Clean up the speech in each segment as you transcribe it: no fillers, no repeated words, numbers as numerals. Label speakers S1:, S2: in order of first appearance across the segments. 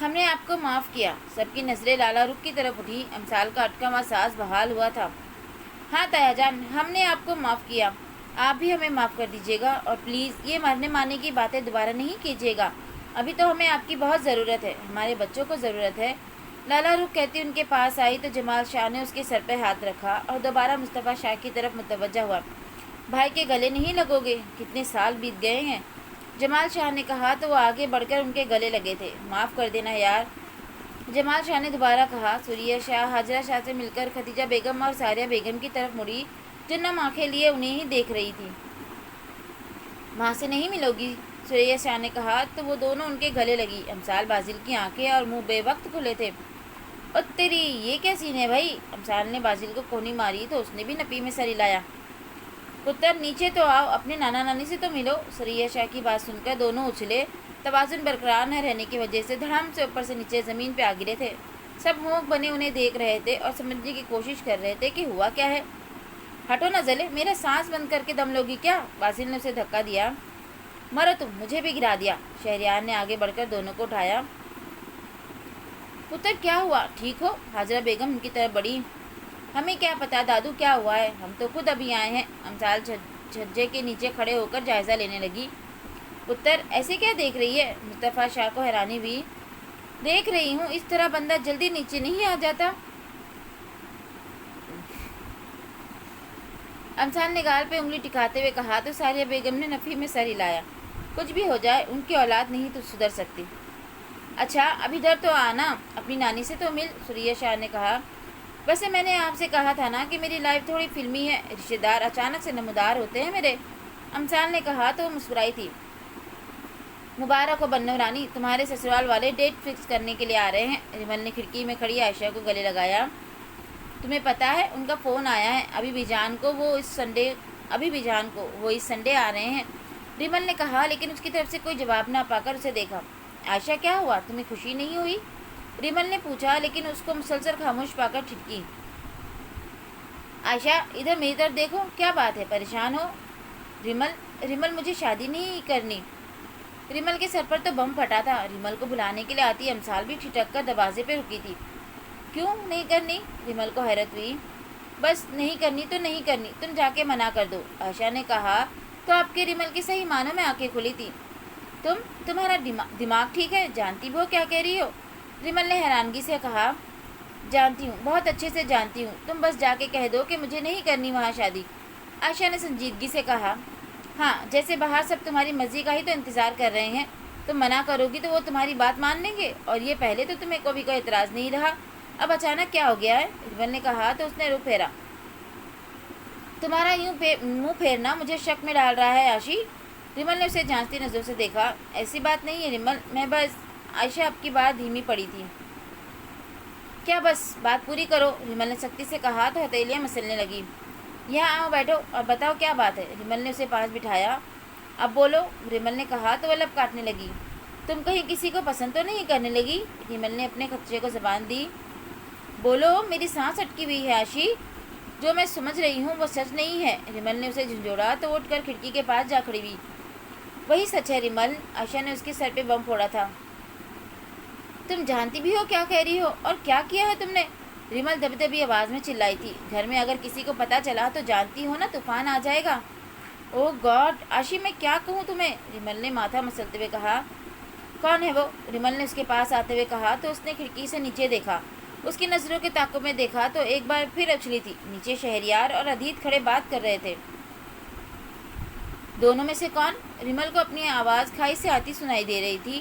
S1: ہم نے آپ کو معاف کیا۔ سب کی نظریں لالا رخ کی طرف اٹھی۔ امسال کا اٹکا ہوا سانس بحال ہوا تھا۔ ہاں تایا جان، ہم نے آپ کو معاف کیا، آپ بھی ہمیں معاف کر دیجیے گا، اور پلیز یہ مرنے مارنے کی باتیں دوبارہ نہیں کیجیے گا۔ ابھی تو ہمیں آپ کی بہت ضرورت ہے، ہمارے بچوں کو ضرورت ہے۔ لالا رخ کہتی ان کے پاس آئی تو جمال شاہ نے اس کے سر پہ ہاتھ رکھا اور دوبارہ مصطفیٰ شاہ کی طرف متوجہ ہوا۔ بھائی کے گلے نہیں لگو گے؟ کتنے سال بیت گئے ہیں۔ جمال شاہ نے کہا تو وہ آگے بڑھ کر ان کے گلے لگے تھے۔ معاف کر دینا یار۔ جمال شاہ نے دوبارہ کہا۔ سوریہ شاہ حاجرہ شاہ سے مل کر خدیجہ بیگم اور ساریہ بیگم کی طرف مڑی جو نم آنکھیں لیے انہیں ہی دیکھ رہی تھی۔ ماں سے نہیں ملو گی؟ سوریہ شاہ نے کہا تو وہ دونوں ان کے گلے لگی۔ امسال بازل کی آنکھیں اور منہ بے وقت کھلے تھے۔ او تیری، یہ کیا سین ہے بھائی؟ امسال نے بازل کو کونی ماری تو اس نے بھی نپی میں سر ہلایا۔ پتر نیچے تو آؤ، اپنے نانا نانی سے تو ملو۔ سوریہ شاہ کی بات سن کر دونوں اچھلے۔ توازن برقرار نہ رہنے کی وجہ سے دھڑام سے اوپر سے نیچے زمین پہ آ گرے تھے۔ سب ہونک بنے انہیں دیکھ رہے تھے اور سمجھنے کی کوشش کر رہے تھے کہ ہوا کیا ہے۔ ہٹو نہ زلے، میرا سانس بند کر کے دم لوگی کیا؟ بازل نے اسے دھکا دیا۔ مرو تم، مجھے بھی گرا دیا۔ شہریار نے آگے بڑھ کر دونوں کو اٹھایا۔ پتر کیا ہوا، ٹھیک ہو؟ حاجرہ بیگم ان کی طرف بڑھی۔ ہمیں کیا پتا دادو کیا ہوا ہے، ہم تو خود ابھی آئے ہیں۔ امسال چھجے کے نیچے کھڑے ہو کر جائزہ لینے لگی۔ پتر ایسے کیا دیکھ رہی ہے؟ مصطفیٰ شاہ کو حیرانی ہوئی۔ دیکھ رہی ہوں، اس طرح بندہ جلدی نیچے نہیں آ جاتا۔ امسال نے گال پہ انگلی ٹکاتے ہوئے کہا تو ساریہ بیگم نے نفی میں سر ہلایا۔ کچھ بھی ہو جائے، ان کی اولاد نہیں تو سدھر سکتی۔ اچھا اب ادھر تو آنا، اپنی نانی سے تو مل، سوریہ شاہ نے کہا۔ ویسے میں نے آپ سے کہا تھا نا کہ میری لائف تھوڑی فلمی ہے، رشتے دار اچانک سے نمودار ہوتے ہیں میرے، امسال نے کہا تو وہ مسکرائی تھی۔ مبارک ہو بنو رانی، تمہارے سسرال والے ڈیٹ فکس کرنے کے لیے آ رہے ہیں۔ ریمل نے کھڑکی میں کھڑی عائشہ کو گلے لگایا۔ تمہیں پتہ ہے ان کا فون آیا ہے، ابھی بھی جان کو وہ اس سنڈے آ رہے ہیں، ریمل نے کہا، لیکن اس کی طرف سے کوئی جواب نہ پا کر اسے دیکھا۔ عائشہ کیا ہوا، تمہیں خوشی نہیں ہوئی؟ ریمل نے پوچھا، لیکن اس کو مسلسل خاموش پا کر ٹھٹکی۔ عائشہ ادھر میری طرف دیکھو، کیا بات ہے، پریشان ہو؟ ریمل مجھے شادی نہیں کرنی۔ ریمل کے سر پر تو بم پھٹا تھا۔ ریمل کو بلانے کے لیے آتی امسال بھی ٹھٹک کر دروازے پہ رکی تھی۔ کیوں نہیں کرنی؟ ریمل کو حیرت ہوئی۔ بس نہیں کرنی تو نہیں کرنی، تم جا کے منع کر دو، عائشہ نے کہا تو آپ کے ریمل کی صحیح معنوں میں آنکھیں کھلی تھی۔ تمہارا دماغ ٹھیک ہے؟ جانتی ہو کیا کہہ رہی ہو؟ ریمل نے حیرانگی سے کہا۔ جانتی ہوں، بہت اچھے سے جانتی ہوں، تم بس جا کے کہہ دو کہ مجھے نہیں کرنی وہاں شادی، عائشہ نے سنجیدگی سے کہا۔ ہاں، جیسے باہر سب تمہاری مرضی کا ہی تو انتظار کر رہے ہیں، تم منع کرو گی تو وہ تمہاری بات مان لیں گے، اور یہ پہلے تو تمہیں کبھی کوئی اعتراض نہیں رہا، اب اچانک کیا ہو گیا ہے؟ ریمل نے کہا تو اس نے رخ پھیرا۔ تمہارا یوں منہ پھیرنا مجھے شک میں ڈال رہا ہے عاشی۔ ریمل نے اسے جانچتی نظروں سے دیکھا۔ ایسی بات نہیں ہے ریمل، میں بس، عائشہ اب کی بات دھیمی پڑی تھی۔ کیا بس، بات پوری کرو، ریمل نے سختی سے کہا تو ہتھیلیاں مسلنے لگی۔ یہاں آؤ بیٹھو اور بتاؤ کیا بات ہے، ریمل نے اسے پاس بٹھایا۔ اب بولو، ریمل نے کہا تو وہ لب کاٹنے لگی۔ تم کہیں کسی کو پسند تو نہیں کرنے لگی؟ ریمل نے اپنے خدشے کو زبان دی۔ بولو، میری سانس اٹکی ہوئی ہے عاشی، جو میں سمجھ رہی ہوں وہ سچ نہیں ہے۔ ریمل نے اسے جھنجھوڑا تو اٹھ کر کھڑکی کے پاس جا کھڑی ہوئی۔ وہی سچ ہے ریمل، عائشہ نے اس کے سر پہ بم پھوڑا تھا۔ تم جانتی بھی ہو کیا کہہ رہی ہو، اور کیا کیا ہے تم نے؟ ریمل دبی دبی آواز میں چلائی تھی۔ گھر میں اگر کسی کو پتہ چلا تو جانتی ہو نا طوفان آ جائے گا۔ او گاڈ عاشی، میں کیا کہوں تمہیں، ریمل نے ماتھا مسلتے ہوئے کہا۔ کون ہے وہ؟ ریمل نے اس کے پاس آتے ہوئے کہا تو اس نے کھڑکی سے نیچے دیکھا۔ اس کی نظروں کے تعاقب میں دیکھا تو ایک بار پھر اچھلی تھی۔ نیچے شہریار اور ادھیت کھڑے بات کر رہے تھے۔ دونوں میں سے کون؟ ریمل کو اپنی آواز کھائی سے آتی سنائی دے رہی تھی۔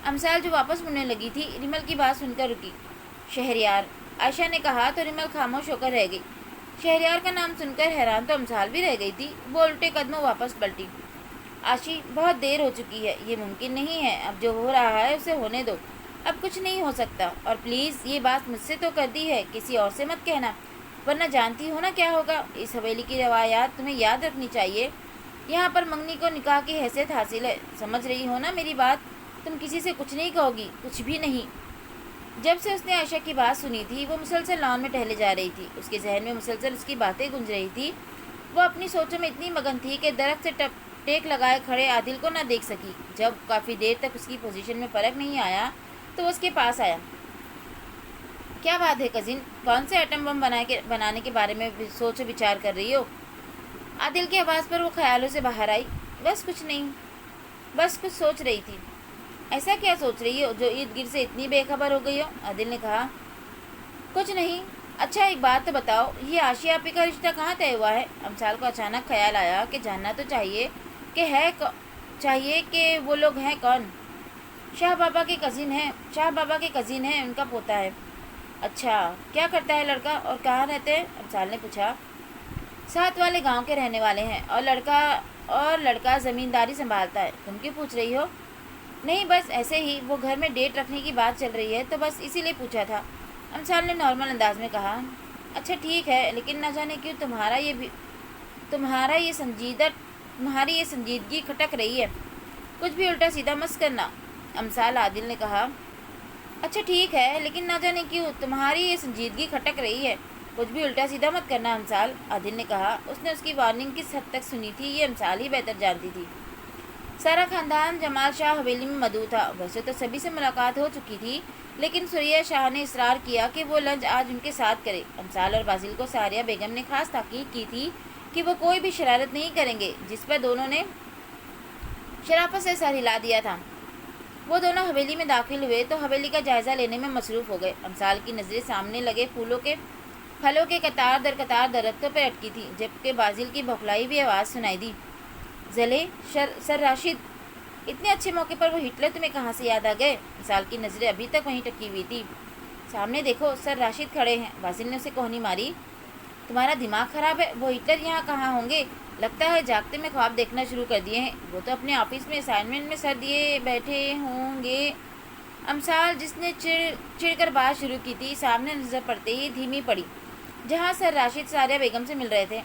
S1: امسال جو واپس مڑنے لگی تھی، ریمل کی بات سن کر رکی۔ شہریار، عائشہ نے کہا تو ریمل خاموش ہو کر رہ گئی۔ شہریار کا نام سن کر حیران تو امسال بھی رہ گئی تھی۔ وہ الٹے قدموں واپس پلٹی۔ عاشی، بہت دیر ہو چکی ہے، یہ ممکن نہیں ہے، اب جو ہو رہا ہے اسے ہونے دو، اب کچھ نہیں ہو سکتا، اور پلیز یہ بات مجھ سے تو کر دی ہے، کسی اور سے مت کہنا، ورنہ جانتی ہو نا کیا ہوگا۔ اس حویلی کی روایات تمہیں یاد رکھنی چاہیے، یہاں پر منگنی کو نکاح کی حیثیت حاصل ہے، سمجھ رہی ہو نا میری بات؟ تم کسی سے کچھ نہیں کہو گی، کچھ بھی نہیں۔ جب سے اس نے عائشہ کی بات سنی تھی وہ مسلسل لان میں ٹہلے جا رہی تھی، اس کے ذہن میں مسلسل اس کی باتیں گونج رہی تھی۔ وہ اپنی سوچوں میں اتنی مگن تھی کہ درخت سے ٹیک لگائے کھڑے عادل کو نہ دیکھ سکی۔ جب کافی دیر تک اس کی پوزیشن میں فرق نہیں آیا تو اس کے پاس آیا۔ کیا بات ہے کزن، کون سے ایٹم بم بنانے کے بارے میں سوچ و بچار کر رہی ہو؟ عادل کی آواز پر وہ خیالوں سے باہر آئی۔ بس کچھ نہیں، بس کچھ سوچ رہی تھی۔ ایسا کیا سوچ رہی ہو جو ارد گرد سے اتنی بے خبر ہو گئی ہو؟ عادل نے کہا۔ کچھ نہیں۔ اچھا ایک بات تو بتاؤ، یہ آشیا آپی کا رشتہ کہاں طے ہوا ہے؟ امثال کو اچانک خیال آیا کہ جاننا تو چاہیے کہ وہ لوگ ہیں کون۔ شاہ بابا کے کزن ہیں، ان کا پوتا ہے۔ اچھا، کیا کرتا ہے لڑکا اور کہاں رہتے ہیں؟ امثال نے پوچھا۔ ساتھ والے گاؤں کے رہنے والے ہیں، اور لڑکا زمینداری سنبھالتا ہے۔ تم کیوں پوچھ رہی ہو؟ نہیں بس ایسے ہی، وہ گھر میں ڈیٹ رکھنے کی بات چل رہی ہے تو بس اسی لیے پوچھا تھا، امثال نے نارمل انداز میں کہا۔ اچھا ٹھیک ہے، لیکن نہ جانے کیوں تمہاری یہ سنجیدگی کھٹک رہی ہے۔ کچھ بھی الٹا سیدھا مت کرنا، امثال عادل نے کہا۔ اچھا ٹھیک ہے، لیکن نہ جانے کیوں تمہاری یہ سنجیدگی کھٹک رہی ہے۔ کچھ بھی الٹا سیدھا مت کرنا امثال، عادل نے کہا۔ اس نے اس کی وارننگ کس حد تک سنی تھی یہ امثال ہی بہتر جانتی تھی۔ سارا خاندان جمال شاہ حویلی میں مدعو تھا۔ ویسے تو سبھی سے ملاقات ہو چکی تھی، لیکن سریہ شاہ نے اصرار کیا کہ وہ لنچ آج ان کے ساتھ کرے۔ امثال اور بازل کو ساریہ بیگم نے خاص تاکید کی تھی کہ وہ کوئی بھی شرارت نہیں کریں گے، جس پر دونوں نے شرافت سے سر ہلا دیا تھا۔ وہ دونوں حویلی میں داخل ہوئے تو حویلی کا جائزہ لینے میں مصروف ہو گئے۔ امثال کی نظریں سامنے لگے پھلوں کے قطار در قطار درختوں پر اٹکی تھی، جبکہ بازل کی بھوکلائی بھی آواز سنائی دی۔ زلے، سر راشد، اتنے اچھے موقع پر وہ ہٹلر تمہیں کہاں سے یاد آ گئے؟ امثال کی نظریں ابھی تک وہیں ٹکی ہوئی تھی۔ سامنے دیکھو، سر راشد کھڑے ہیں، بازل نے اسے کوہنی ماری۔ تمہارا دماغ خراب ہے، وہ ہٹلر یہاں کہاں ہوں گے؟ لگتا ہے جاگتے میں خواب دیکھنا شروع کر دیے ہیں، وہ تو اپنے آفس میں اسائنمنٹ میں سر دیے بیٹھے ہوں گے۔ امثال، جس نے چڑ کر بات شروع کی تھی، سامنے نظر پڑتے ہی دھیمی پڑی، جہاں سر راشد ساریہ بیگم سے مل رہے تھے۔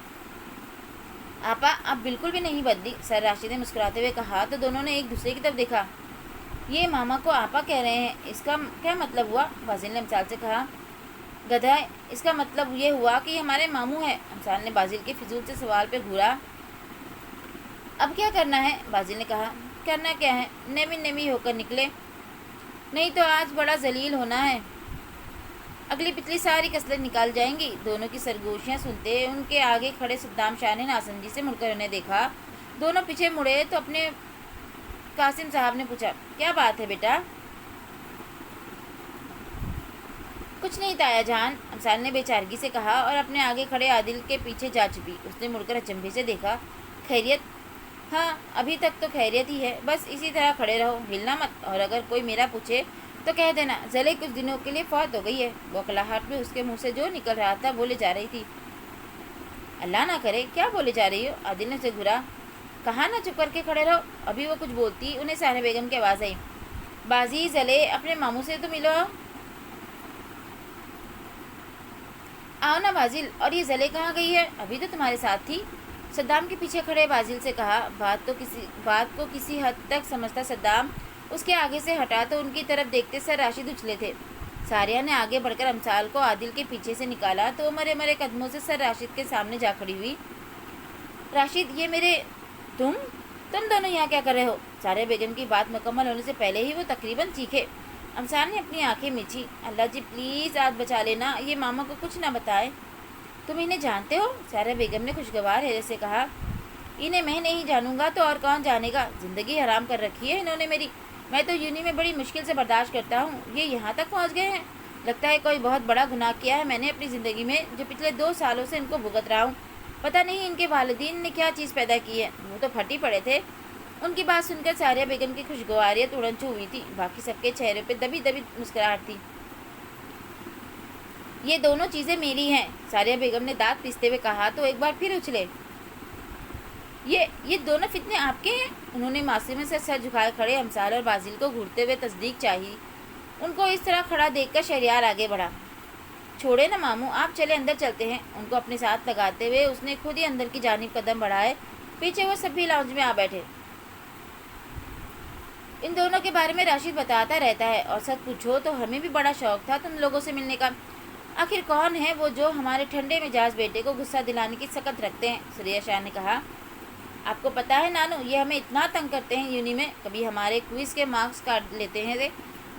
S1: آپا، اب بالکل بھی نہیں بدلی، سر راشد نے مسکراتے ہوئے کہا تو دونوں نے ایک دوسرے کی طرف دیکھا۔ یہ ماما کو آپا کہہ رہے ہیں، اس کا کیا مطلب ہوا؟ بازل نے امثال سے کہا۔ گدھا، اس کا مطلب یہ ہوا کہ یہ ہمارے ماموں ہیں۔ امثال نے بازل کے فضول سے سوال پہ گھورا۔ اب کیا کرنا ہے؟ بازل نے کہا۔ کرنا کیا ہے؟ نمی ہو کر نکلے، نہیں تو آج بڑا ذلیل ہونا ہے، اگلی پچھلی ساری کسلیں نکال جائیں گی۔ دونوں کی سرگوشیاں سنتے ان کے آگے کھڑے صدام شاہ نے ناسمجھی سے مڑ کر انہیں دیکھا۔ دونوں پیچھے مڑے تو اپنے قاسم صاحب نے پوچھا، کیا بات ہے بیٹا؟ کچھ نہیں تایا جان، امثال نے بے چارگی سے کہا اور اپنے آگے کھڑے عادل کے پیچھے جا چھپی۔ اس نے مڑ کر اچنبھے سے دیکھا۔ خیریت؟ ہاں، ابھی تک تو خیریت ہی ہے، بس اسی طرح کھڑے رہو، ہلنا مت، اور اگر کوئی میرا پوچھے تو کہہ دینا زلے کچھ دنوں کے لیے فوت ہو گئی ہے۔ بوکھلاہٹ میں اس کے منہ سے جو نکل رہا تھا بولے جا رہی تھی۔ اللہ نہ کرے، کیا بولے جا رہی ہو؟ عادل نے اسے گھورا۔ کہاں نہ چپ کر کے کھڑے رہو، ابھی وہ کچھ بولتی انہیں ساریہ بیگم کی آواز آئی۔ بازی، زلے، اپنے ماموں سے تو ملو آؤ نا بازل، اور یہ زلے کہاں گئی ہے؟ ابھی تو تمہارے ساتھ تھی، صدام کے پیچھے کھڑے بازل سے کہا۔ بات کو کسی حد تک سمجھتا صدام اس کے آگے سے ہٹا تو ان کی طرف دیکھتے سر راشد اچھلے تھے۔ ساریہ نے آگے بڑھ کر امثال کو عادل کے پیچھے سے نکالا تو مرے قدموں سے سر راشد کے سامنے جا کھڑی ہوئی۔ راشد، یہ میرے تم دونوں یہاں کیا کر رہے ہو؟ ساریہ بیگم کی بات مکمل ہونے سے پہلے ہی وہ تقریباً چیخے۔ امثال نے اپنی آنکھیں میچھی۔ اللہ جی پلیز آج بچا لینا، یہ ماما کو کچھ نہ بتائے۔ تم انہیں جانتے ہو؟ ساریہ بیگم نے خوشگوار حیرت سے کہا۔ انہیں میں نہیں جانوں گا تو اور کون جانے گا؟ زندگی حرام کر رکھی ہے انہوں نے میری، میں تو یونی میں بڑی مشکل سے برداشت کرتا ہوں، یہ یہاں تک پہنچ گئے ہیں۔ لگتا ہے کوئی بہت بڑا گناہ کیا ہے میں نے اپنی زندگی میں، جو پچھلے 2 سالوں سے ان کو بھگت رہا ہوں۔ پتہ نہیں ان کے والدین نے کیا چیز پیدا کی ہے، وہ تو پھٹی پڑے تھے۔ ان کی بات سن کر ساریہ بیگم کی خوشگواریت اڑنچو ہوئی تھی، باقی سب کے چہرے پہ دبی مسکراہٹ تھی۔ یہ دونوں چیزیں میری ہیں، ساریہ بیگم نے دانت پیستے ہوئے کہا تو ایک بار پھر اچھلے۔ یہ دونوں فتنے آپ کے ہیں؟ انہوں نے معصومی سے سر جھکائے کھڑے امثال اور بازل کو گھورتے ہوئے تصدیق چاہی۔ ان کو اس طرح کھڑا دیکھ کر شہریار آگے بڑھا۔ چھوڑے نا ماموں، آپ چلے اندر چلتے ہیں۔ ان کو اپنے ساتھ لگاتے ہوئے اس نے خود ہی اندر کی جانب قدم بڑھائے، پیچھے وہ سب بھی لاؤنج میں آ بیٹھے۔ ان دونوں کے بارے میں راشد بتاتا رہتا ہے، اور سچ پوچھو تو ہمیں بھی بڑا شوق تھا تم لوگوں سے ملنے کا۔ آخر کون ہے وہ جو ہمارے ٹھنڈے مزاج بیٹے کو غصہ دلانے کی سکت رکھتے ہیں؟ سریہ شاہ نے کہا۔ آپ کو پتہ ہے نانو، یہ ہمیں اتنا تنگ کرتے ہیں یونی میں، کبھی ہمارے کوئز کے مارکس کاٹ لیتے ہیں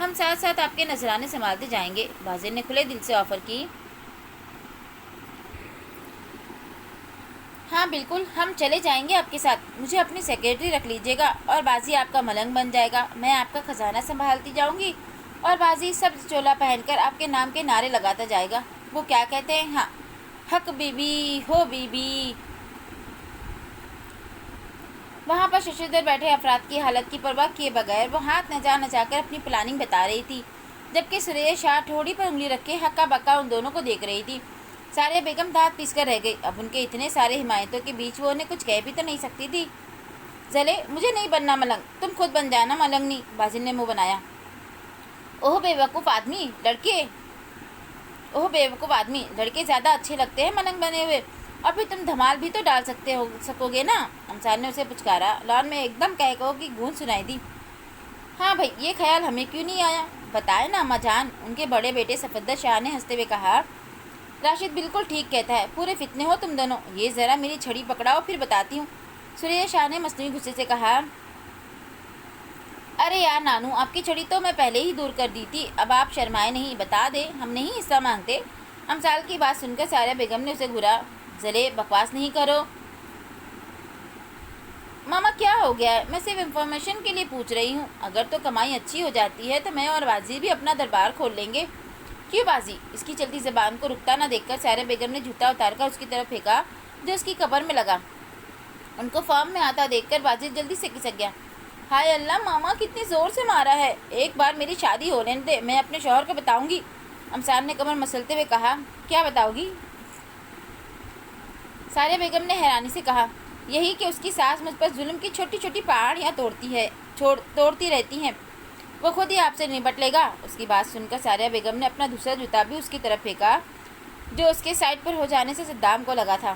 S1: ہم ساتھ ساتھ آپ کے نذرانے سنبھالتے جائیں گے، بازل نے کھلے دل سے آفر کی۔ ہاں بالکل، ہم چلے جائیں گے آپ کے ساتھ، مجھے اپنی سیکرٹری رکھ لیجیے گا اور بازی آپ کا ملنگ بن جائے گا، میں آپ کا خزانہ سنبھالتی جاؤں گی اور بازی سبز چولا پہن کر آپ کے نام کے نعرے لگاتا جائے گا۔ وہ کیا کہتے ہیں، ہاں، حق بی بی ہو بی بی۔ وہاں پر ششدر بیٹھے افراد کی حالت کی پرواہ کیے بغیر وہ ہاتھ نچا کر اپنی پلاننگ بتا رہی تھی، جبکہ سریہ شاہ ٹھوڑی پر انگلی رکھے ہکا بکا ان دونوں کو دیکھ رہی تھی۔ ساریہ بیگم دانت پیس کر رہ گئی، اب ان کے اتنے سارے حمایتوں کے بیچ وہ انہیں کچھ کہہ بھی تو نہیں سکتی تھی۔ زلے، مجھے نہیں بننا ملنگ، تم خود بن جانا ملنگنی، بازل نے منہ بنایا۔ اوہ بے وقوف آدمی، لڑکے زیادہ اچھے لگتے ہیں ملنگ بنے ہوئے، اور پھر تم دھمال بھی تو ڈال سکو گے نا، امسال نے اسے پچکارا۔ لان میں ایک دم کہکہوں کی گونج سنائی دی۔ ہاں بھائی، یہ خیال ہمیں کیوں نہیں آیا، بتائے نا اماں جان، ان کے بڑے بیٹے صفدر شاہ نے ہنستے ہوئے کہا۔ راشد بالکل ٹھیک کہتا ہے، پورے فتنے ہو تم دونوں، یہ ذرا میری چھڑی پکڑاؤ پھر بتاتی ہوں، سریہ شاہ نے مصنوعی غصے سے کہا۔ ارے یار نانو، آپ کی چھڑی تو میں پہلے ہی دور کر دی تھی، اب آپ شرمائے نہیں، بتا دیں، ہم نہیں حصہ مانگتے۔ امسال کی بات سن کر ساریہ بیگم نے اسے گھورا۔ زلے، بکواس نہیں کرو ماما، کیا ہو گیا ہے، میں صرف انفارمیشن کے لیے پوچھ رہی ہوں، اگر تو کمائی اچھی ہو جاتی ہے تو میں اور بازی بھی اپنا دربار کھول لیں گے۔ کیوں بازی؟ اس کی چلتی زبان کو رکتا نہ دیکھ کر ساریہ بیگم نے جوتا اتار کر اس کی طرف پھینکا جو اس کی کمر میں لگا۔ ان کو فارم میں آتا دیکھ کر بازی جلدی سے کھسک گیا۔ ہائے اللہ ماما، کتنی زور سے مارا ہے، ایک بار میری شادی ہو لینے دے، میں اپنے شوہر کو بتاؤں گی، امسال نے کمر مسلتے ہوئے کہا۔ کیا بتاؤ گی؟ ساریہ بیگم نے حیرانی سے کہا۔ یہی کہ اس کی ساس مجھ پر ظلم کی چھوٹی چھوٹی پہاڑیاں توڑتی رہتی ہیں، وہ خود ہی آپ سے نپٹ لے گا۔ اس کی بات سن کر ساریہ بیگم نے اپنا دوسرا جوتا بھی اس کی طرف پھینکا جو اس کے سائڈ پر ہو جانے سے صدام کو لگا تھا۔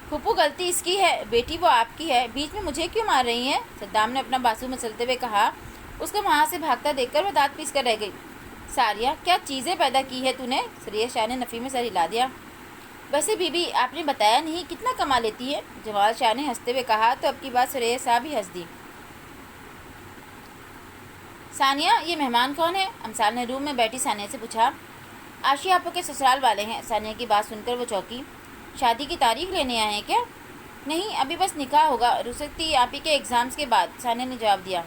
S1: پھوپھو، غلطی اس کی ہے، بیٹی وہ آپ کی ہے، بیچ میں مجھے کیوں مار رہی ہیں، صدام نے اپنا بازو مسلتے ہوئے کہا۔ اس کو وہاں سے بھاگتا دیکھ کر وہ دانت پیس کر رہ گئی۔ ساریہ، کیا چیزیں پیدا کی ہے تو نے، سریہ شاہ نے نفی میں سر ہلا دیا۔ ویسے بی بی، آپ نے بتایا نہیں کتنا کما لیتی ہے، جمال شاہ نے ہنستے ہوئے کہا تو اب کی بات سریہ شاہ بھی ہنس دی۔ ثانیہ، یہ مہمان کون ہے، امسال نے روم میں بیٹھی ثانیہ سے پوچھا۔ آشی آپو کے سسرال والے ہیں، ثانیہ کی بات سن کر وہ چونکی۔ شادی کی تاریخ لینے آئے ہیں کیا؟ نہیں، ابھی بس نکاح ہوگا، رخصتی آپ ہی کے ایگزامز کے بعد، ثانیہ نے جواب دیا۔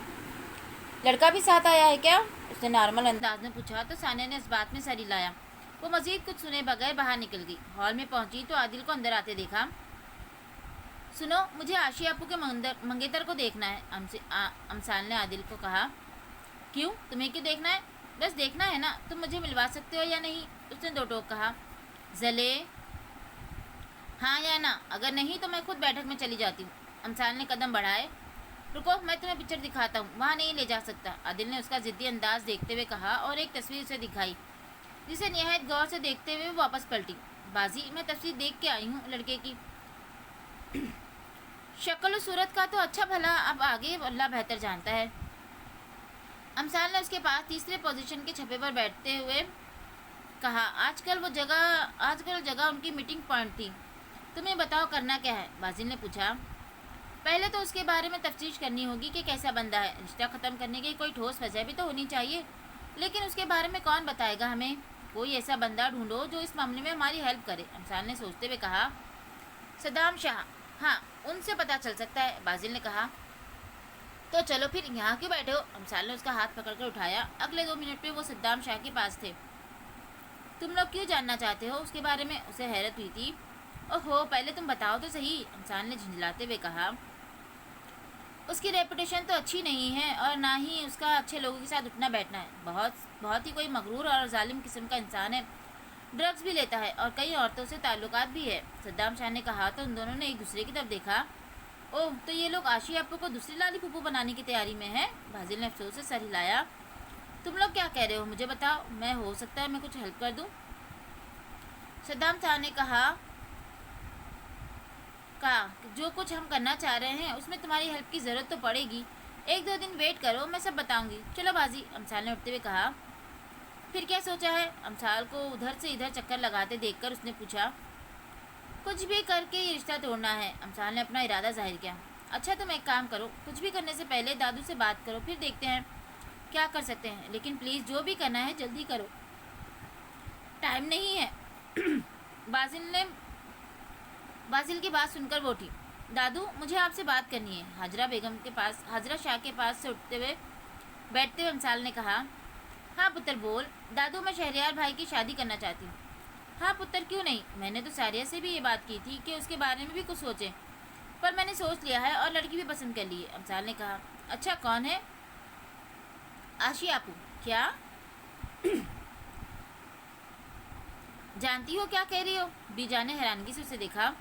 S1: لڑکا بھی ساتھ آیا ہے کیا، اس نے نارمل انداز میں پوچھا تو ثانیہ نے اس بات میں سر ہلایا۔ وہ مزید کچھ سنے بغیر باہر نکل گئی۔ ہال میں پہنچی تو عادل کو اندر آتے دیکھا۔ سنو، مجھے آشی آپو کے منگیتر کو دیکھنا ہے، امسال نے عادل کو کہا۔ کیوں، تمہیں کیوں دیکھنا ہے؟ بس دیکھنا ہے نا، تم مجھے ملوا سکتے ہو یا نہیں، اس نے دو ٹوک کہا۔ زلے، ہاں یا نا، اگر نہیں تو میں خود بیٹھک میں چلی جاتی ہوں، امسال نے قدم بڑھائے۔ رکو، میں تمہیں پکچر دکھاتا ہوں، وہاں نہیں لے جا سکتا، عادل نے اس کا ضدی انداز دیکھتے ہوئے کہا اور ایک تصویر اسے دکھائی جسے نہایت غور سے دیکھتے ہوئے وہ واپس پلٹی۔ بازی، میں تصویر دیکھ کے آئی ہوں، لڑکے کی شکل و صورت کا تو اچھا بھلا اب آگے اللہ بہتر جانتا ہے۔ امسال نے اس کے پاس تیسرے پوزیشن کے چھپے پر بیٹھتے ہوئے کہا۔ آج کل جگہ ان کی میٹنگ پوائنٹ تھی، تمہیں بتاؤ کرنا کیا ہے، بازل نے پوچھا۔ پہلے تو اس کے بارے میں تفتیش کرنی ہوگی کہ کیسا بندہ ہے، رشتہ ختم کرنے کی کوئی ٹھوس وجہ بھی تو ہونی چاہیے، لیکن اس کے بارے میں کون بتائے گا ہمیں، کوئی ایسا بندہ ڈھونڈو جو اس معاملے میں ہماری ہیلپ کرے، امسال نے سوچتے ہوئے کہا۔ صدام شاہ، ہاں، ان سے پتہ چل سکتا ہے، بازل نے کہا۔ تو چلو پھر یہاں کیوں بیٹھے ہو، امسال نے اس کا ہاتھ پکڑ کر اٹھایا۔ اگلے 2 منٹ میں وہ صدام شاہ کے پاس تھے۔ تم لوگ کیوں جاننا چاہتے ہو اس کے بارے میں، اسے حیرت ہوئی تھی۔ اوہو، پہلے تم بتاؤ تو صحیح، امسال نے جھنجھلاتے ہوئے کہا۔ اس کی ریپوٹیشن تو اچھی نہیں ہے اور نہ ہی اس کا اچھے لوگوں کے ساتھ اٹھنا بیٹھنا ہے، بہت ہی کوئی مغرور اور ظالم قسم کا انسان ہے، ڈرگز بھی لیتا ہے اور کئی عورتوں سے تعلقات بھی ہے، صدام شاہ نے کہا تو ان دونوں نے ایک دوسرے کی طرف دیکھا۔ اوہ، تو یہ لوگ آشی آپو کو دوسری لالی پھوپھو بنانے کی تیاری میں ہیں، بازل نے افسوس سے سر ہلایا۔ تم لوگ کیا کہہ رہے ہو، مجھے بتاؤ، میں ہو سکتا ہے میں کچھ ہیلپ کر دوں، صدام شاہ نے کہا کہ جو کچھ ہم کرنا چاہ رہے ہیں اس میں تمہاری ہیلپ کی ضرورت تو پڑے گی، 1-2 دن ویٹ کرو، میں سب بتاؤں گی، چلو بازی، امسال نے اٹھتے ہوئے کہا۔ پھر کیا سوچا ہے، امسال کو ادھر سے ادھر چکر لگاتے دیکھ کر اس نے پوچھا۔ کچھ بھی کر کے یہ رشتہ توڑنا ہے، امسال نے اپنا ارادہ ظاہر کیا۔ اچھا تم ایک کام کرو، کچھ بھی کرنے سے پہلے دادو سے بات کرو، پھر دیکھتے ہیں کیا کر سکتے ہیں، لیکن پلیز جو بھی کرنا ہے جلدی کرو، ٹائم نہیں ہے۔ بازل کی بات سن کر وہ اٹھی۔ دادو مجھے آپ سے بات کرنی ہے، حاجرہ شاہ کے پاس سے بیٹھتے ہوئے امسال نے کہا۔ ہاں پتر بول۔ دادو میں شہریار بھائی کی شادی کرنا چاہتی ہوں۔ ہاں پتر کیوں نہیں، میں نے تو ساریہ سے بھی یہ بات کی تھی کہ اس کے بارے میں بھی کچھ سوچیں، پر میں نے سوچ لیا ہے اور لڑکی بھی پسند کر لی ہے، امسال نے کہا۔ اچھا کون ہے؟ آشی آپو۔ کیا جانتی ہو کیا کہہ رہی ہو؟ بی جان نے حیرانگی سے اسے دیکھا۔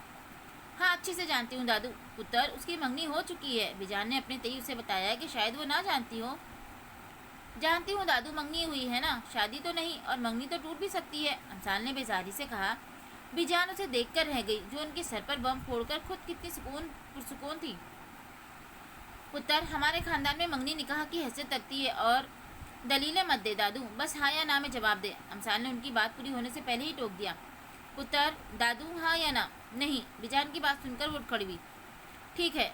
S1: ہاں اچھے سے جانتی ہوں دادو، پتر اس کی منگنی ہو چکی ہے۔ بی جان نے اپنے تئی اسے بتایا کہ شاید وہ نہ جانتی ہو۔ جانتی ہوں دادو، منگنی ہوئی ہے نا، شادی تو نہیں، اور منگنی تو ٹوٹ بھی سکتی ہے، امسال نے بیزاری سے کہا۔ بی جان اسے دیکھ کر رہ گئی، جو ان کے سر پر بم پھوڑ کر خود کتنی پرسکون تھی۔ پتر ہمارے خاندان میں منگنی نکاح کی حیثیت رکھتی ہے، اور دلیلیں مت دے دادو، بس ہاں یا نہ میں جواب دے، امسال نے ان کی بات پوری ہونے سے پہلے ہی ٹوک دیا۔ پتر دادو ہاں یا نہ؟ نہیں، بیجان کی بات سن کر وہ اٹھ کھڑی ہوئی۔ ٹھیک ہے،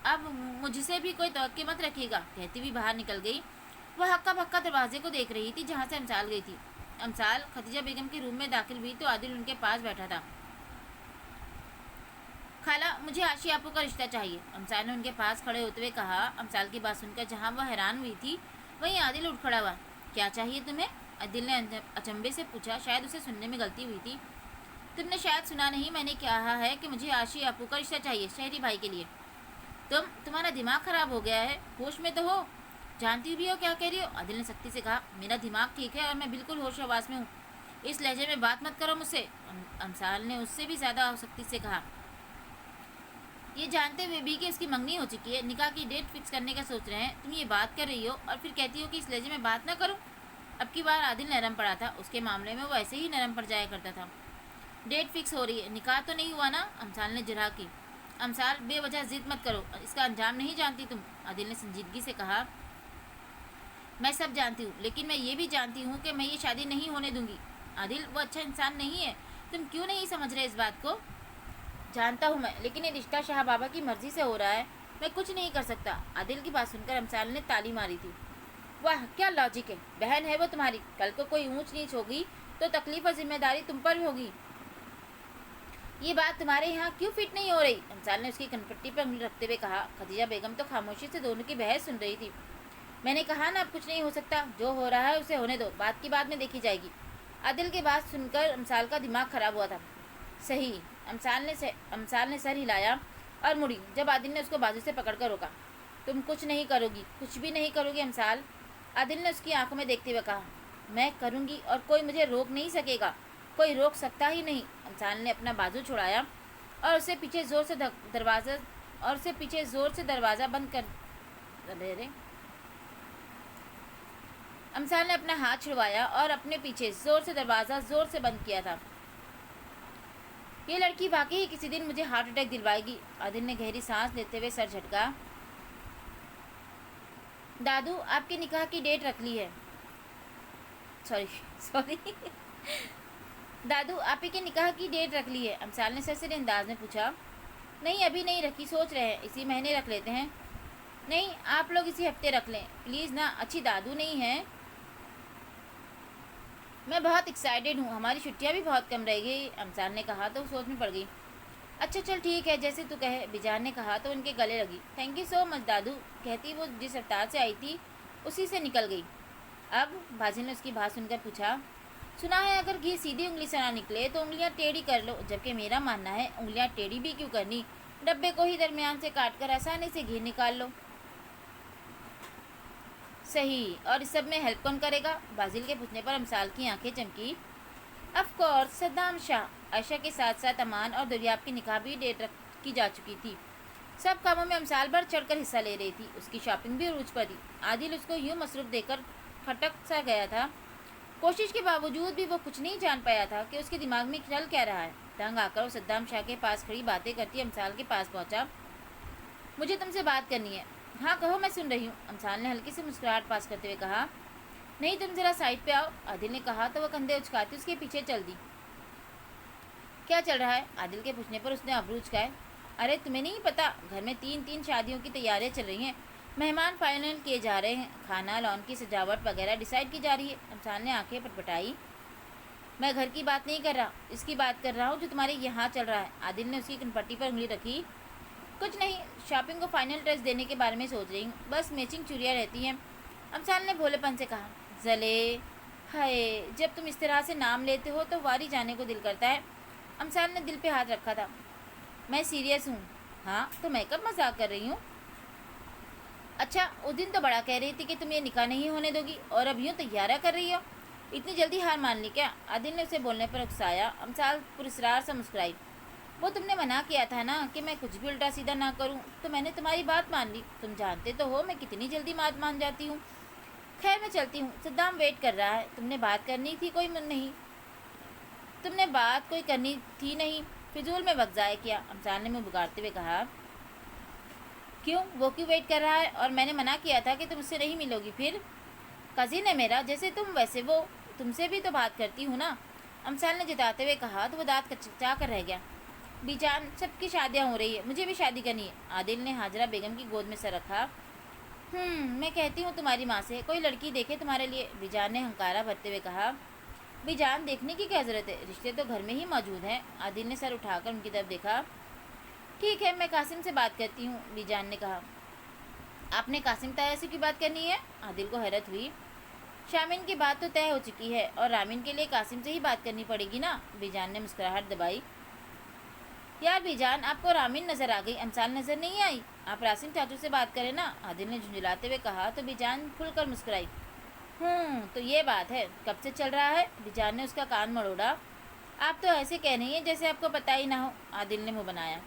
S1: اب مجھ سے بھی کوئی توقع مت رکھیے گا، کہتی ہوئی باہر نکل گئی۔ وہ ہکا بکا دروازے کو دیکھ رہی تھی جہاں سے امسال گئی تھی۔ امسال خدیجہ بیگم کے روم میں داخل ہوئی تو عادل ان کے پاس بیٹھا تھا۔ خالہ مجھے آشی آپو کا رشتہ چاہیے، امسال نے ان کے پاس کھڑے ہوتے ہوئے کہا۔ امسال کی بات سن کر جہاں وہ حیران ہوئی تھی وہیں عادل اٹھ کھڑا ہوا۔ کیا چاہیے تمہیں؟ عادل نے اچنبے سے پوچھا، شاید اسے سننے میں غلطی ہوئی تھی۔ تم نے شاید سنا نہیں، میں نے کہا ہے کہ مجھے آشی آپو کا رشتہ چاہیے، شہری بھائی کے لیے۔ تمہارا دماغ خراب ہو گیا ہے، ہوش میں تو ہو؟ جانتی بھی ہو کیا کہہ رہی ہو؟ عادل نے سختی سے کہا۔ میرا دماغ ٹھیک ہے اور میں بالکل ہوش و حواس میں ہوں، اس لہجے میں بات مت کرو مجھ سے، امسال نے اس سے بھی زیادہ سختی سے کہا۔ یہ جانتے ہوئے بھی کہ اس کی منگنی ہو چکی ہے، نکاح کی ڈیٹ فکس کرنے کا سوچ رہے ہیں، تم یہ بات کر رہی ہو اور پھر کہتی ہو کہ اس لہجے میں بات نہ کرو۔ اب کی بار عادل نرم پڑا تھا، اس کے معاملے میں وہ ایسے ہی نرم پڑ جایا کرتا تھا۔ ڈیٹ فکس ہو رہی ہے، نکاح تو نہیں ہوا نا؟ امسال نے جرح کی۔ امسال بے وجہ ضد مت کرو، اس کا انجام نہیں جانتی تم، عادل نے سنجیدگی سے کہا۔ میں سب جانتی ہوں، لیکن میں یہ بھی جانتی ہوں کہ میں یہ شادی نہیں ہونے دوں گی۔ عادل وہ اچھا انسان نہیں ہے، تم کیوں نہیں سمجھ رہے اس بات کو؟ جانتا ہوں میں، لیکن یہ رشتہ شاہ بابا کی مرضی سے ہو رہا ہے، میں کچھ نہیں کر سکتا۔ عادل کی بات سن کر امسال نے تالی ماری تھی۔ واہ کیا لاجک ہے، بہن ہے وہ تمہاری، کل کو کوئی اونچ نیچ ہوگی تو تکلیف اور ذمہ داری تم پر ہوگی۔ یہ بات تمہارے یہاں کیوں فٹ نہیں ہو رہی؟ امسال نے اس کی کنپٹی پر انگلی رکھتے ہوئے کہا۔ خدیجہ بیگم تو خاموشی سے دونوں کی بحث سن رہی تھی۔ میں نے کہا نا اب کچھ نہیں ہو سکتا، جو ہو رہا ہے اسے ہونے دو، بات کی بعد میں دیکھی جائے گی۔ عادل کی بات سن کر امسال کا دماغ خراب ہوا تھا۔ صحیح، امسال نے سر ہلایا اور مڑی جب عادل نے اس کو بازو سے پکڑ کر روکا۔ تم کچھ نہیں کرو گی، کچھ بھی نہیں کرو گی امسال، عادل نے اس کی آنکھوں میں دیکھتے ہوئے کہا۔ میں کروں گی اور کوئی مجھے روک نہیں سکے گا، کوئی روک سکتا ہی نہیں۔ امسال نے اپنا بازو چھڑایا اور اسے پیچھے زور سے دروازہ بند کر امسال نے اپنا ہاتھ چھڑوایا اور اپنے پیچھے دروازہ زور سے بند کیا تھا۔ یہ لڑکی واقعی کسی دن مجھے ہارٹ اٹیک دلوائے گی، عادل نے گہری سانس لیتے ہوئے سر جھٹکا۔ دادو آپ کے نکاح کی ڈیٹ رکھ لی ہے؟ سوری دادو آپ کے نکاح کی ڈیٹ رکھ لی ہے؟ امسال نے سرسری انداز میں پوچھا۔ نہیں ابھی نہیں رکھی، سوچ رہے ہیں اسی مہینے رکھ لیتے ہیں۔ نہیں آپ لوگ اسی ہفتے رکھ لیں پلیز نا، اچھی دادو نہیں ہے۔ میں بہت ایکسائٹیڈ ہوں، ہماری چھٹیاں بھی بہت کم رہ گئی، امسال نے کہا تو وہ سوچ میں پڑ گئی۔ اچھا چل ٹھیک ہے جیسے تو کہے، بیجان نے کہا تو ان کے گلے لگی۔ تھینک یو سو مچ دادو، کہتی وہ جس رفتار سے آئی تھی اسی سے نکل گئی۔ اب بازل نے اس کی بات سن کر پوچھا۔ سنا ہے اگر گھی سیدھی انگلی سے نہ نکلے تو انگلیاں ٹیڑھی کر لو، جبکہ میرا ماننا ہے انگلیاں ٹیڑھی بھی کیوں کرنی، ڈبے کو ہی درمیان سے کاٹ کر آسانی سے گھی نکال لو۔ صحیح، اور اس سب میں ہیلپ کون کرے گا؟ بازل کے پوچھنے پر امسال کی آنکھیں چمکی۔ آف کورس صدام شاہ، عائشہ کے ساتھ ساتھ امان اور دریاب کی نکاح بھی ڈیٹ کی جا چکی تھی۔ سب کاموں میں امسال بڑھ چڑھ کر حصہ لے رہی تھی، اس کی شاپنگ بھی عروج پر تھی۔ عادل اس کو یوں مصروف دیکھ کر کھٹک سا گیا تھا، کوشش کے باوجود بھی وہ کچھ نہیں جان پایا تھا کہ اس کے دماغ میں چل کیا رہا ہے۔ تنگ آ کر وہ صدام شاہ کے پاس کھڑی باتیں کرتی امسال کے پاس پہنچا۔ مجھے تم سے بات کرنی ہے۔ ہاں کہو میں سن رہی ہوں، امسال نے ہلکی سی مسکراہٹ پاس کرتے ہوئے کہا۔ نہیں تم ذرا سائڈ پہ آؤ، عادل نے کہا تو وہ کندھے اچکاتی اس کے پیچھے چل دی۔ کیا چل رہا ہے؟ عادل کے پوچھنے پر اس نے ابرو اچکائے۔ ارے تمہیں نہیں پتا، گھر میں 3 شادیوں کی تیاریاں چل رہی ہیں، مہمان فائنل کیے جا رہے ہیں، کھانا لان کی سجاوٹ وغیرہ ڈیسائیڈ کی جا رہی ہے۔ امثال نے آنکھیں پٹپٹائی۔ میں گھر کی بات نہیں کر رہا، اس کی بات کر رہا ہوں جو تمہارے یہاں چل رہا ہے۔ عادل نے اس کی کنپٹی پر انگلی رکھی۔ کچھ نہیں، شاپنگ کو فائنل ٹچ دینے کے بارے میں سوچ رہی ہوں، بس میچنگ چوڑیاں رہتی ہیں۔ امثال نے بھولے پن سے کہا۔ زلے، ہائے، جب تم اس طرح سے نام لیتے ہو تو واری جانے کو دل کرتا ہے۔ امثال نے دل پہ ہاتھ رکھا تھا۔ میں سیریس ہوں۔ ہاں تو میں کب مذاق کر رہی ہوں؟ اچھا، اس دن تو بڑا کہہ رہی تھی کہ تم یہ نکاح نہیں ہونے دو گی، اور اب یوں تیاریاں کر رہی ہو؟ اتنی جلدی ہار مان لی کیا؟ عادل نے اسے بولنے پر اکسایا۔ امثال پراسرار سے مسکرائی۔ وہ تم نے منع کیا تھا نا کہ میں کچھ بھی الٹا سیدھا نہ کروں، تو میں نے تمہاری بات مان لی۔ تم جانتے تو ہو میں کتنی جلدی بات مان جاتی ہوں۔ خیر میں چلتی ہوں، صدام ویٹ کر رہا ہے۔ تم نے بات کرنی تھی کوئی نہیں، تم نے بات کوئی کرنی تھی نہیں، فضول میں وقت ضائع کیا۔ امثال نے منہ بگاڑتے ہوئے کہا۔ کیوں؟ وہ کیوں ویٹ کر رہا ہے؟ اور میں نے منع کیا تھا کہ تم اس سے نہیں ملو گی۔ پھر کزن ہے میرا، جیسے تم ویسے وہ، تم سے بھی تو بات کرتی ہوں نا، امثال نے جتاتے ہوئے کہا تو وہ دانت کچا کر رہ گیا۔ بی جان، سب کی شادیاں ہو رہی ہے، مجھے بھی شادی کرنی ہے۔ عادل نے حاجرہ بیگم کی گود میں سر رکھا۔ میں کہتی ہوں تمہاری ماں سے کوئی لڑکی دیکھے تمہارے لیے، بی جان نے ہنکارا بھرتے ہوئے کہا۔ بی جان، دیکھنے کی کیا ضرورت ہے، رشتے تو گھر میں ہی موجود ہیں۔ عادل نے سر اٹھا کر ان کی طرف دیکھا۔ ٹھیک ہے، میں قاسم سے بات کرتی ہوں، بی جان نے کہا۔ آپ نے قاسم تایا سے کی بات کرنی ہے؟ عادل کو حیرت ہوئی۔ شامین کی بات تو طے ہو چکی ہے، اور رامین کے لیے قاسم سے ہی بات کرنی پڑے گی نا، بی جان نے مسکراہٹ دبائی۔ یار بی جان، آپ کو رامین نظر آ گئی، امثال نظر نہیں آئی؟ آپ راسم چاچو سے بات کریں نا، عادل نے جھنجھلاتے ہوئے کہا تو بی جان کھل کر مسکرائی۔ تو یہ بات ہے، کب سے چل رہا ہے؟ بی جان نے اس کا کان مروڑا۔ آپ تو ایسے کہہ رہی ہیں جیسے آپ کو پتہ ہی نہ ہو، عادل نے منہ بنایا۔